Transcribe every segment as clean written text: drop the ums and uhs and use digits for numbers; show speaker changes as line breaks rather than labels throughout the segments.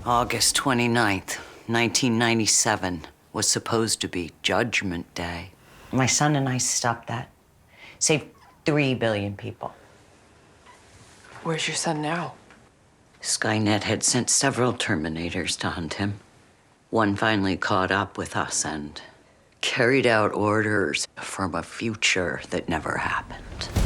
August 29th, 1997 was supposed to be Judgment Day. My son and I stopped that. Saved 3 billion people.
Where's your son now?
Skynet had sent several Terminators to hunt him. One finally caught up with us and carried out orders from a future that never happened.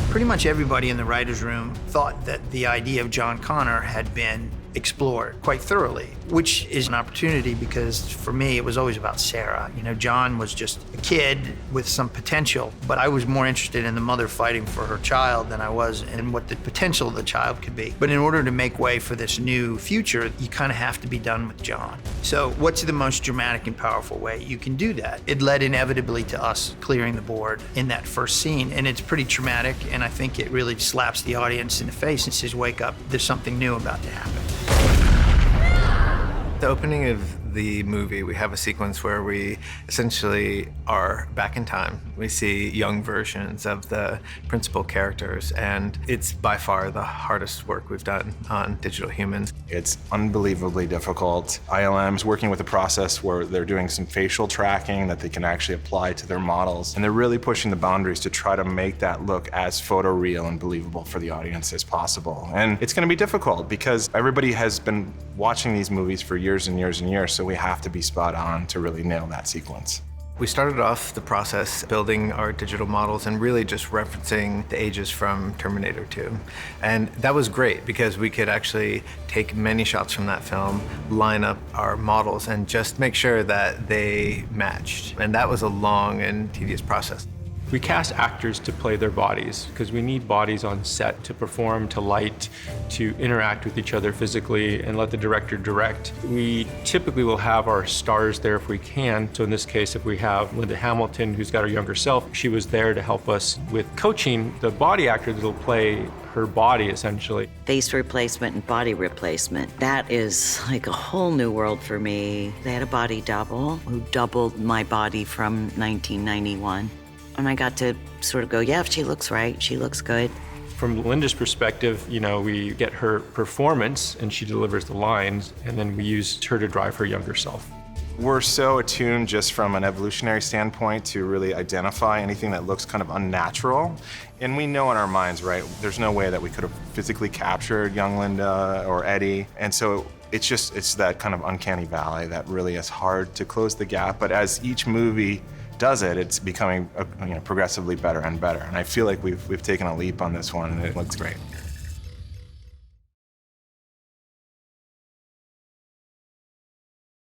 Pretty much everybody in the writer's room thought that the idea of John Connor had been explored quite thoroughly, which is an opportunity because for me, it was always about Sarah. You know, John was just a kid with some potential, but I was more interested in the mother fighting for her child than I was in what the potential of the child could be. But in order to make way for this new future, you kind of have to be done with John. So what's the most dramatic and powerful way you can do that? It led inevitably to us clearing the board in that first scene, and it's pretty traumatic, and I think it really slaps the audience in the face and says, wake up, there's something new about to happen.
The opening of the movie, we have a sequence where we essentially are back in time. We see young versions of the principal characters, and it's by far the hardest work we've done on digital humans.
It's unbelievably difficult. ILM is working with a process where they're doing some facial tracking that they can actually apply to their models, and they're really pushing the boundaries to try to make that look as photoreal and believable for the audience as possible. And it's going to be difficult because everybody has been watching these movies for years and years and years, so we have to be spot on to really nail that sequence.
We started off the process building our digital models and really just referencing the ages from Terminator 2. And that was great because we could actually take many shots from that film, line up our models, and just make sure that they matched. And that was a long and tedious process.
We cast actors to play their bodies because we need bodies on set to perform, to light, to interact with each other physically and let the director direct. We typically will have our stars there if we can. So in this case, if we have Linda Hamilton, who's got her younger self, she was there to help us with coaching the body actor that'll play her body essentially.
Face replacement and body replacement. That is like a whole new world for me. They had a body double who doubled my body from 1991. And I got to sort of go, yeah, she looks right, she looks good.
From Linda's perspective, you know, we get her performance and she delivers the lines, and then we use her to drive her younger self.
We're so attuned just from an evolutionary standpoint to really identify anything that looks kind of unnatural. And we know in our minds, right, there's no way that we could have physically captured young Linda or Eddie. And so it's that kind of uncanny valley that really is hard to close the gap. But as each movie does it, it's becoming progressively better and better. And I feel like we've taken a leap on this one, and it looks great.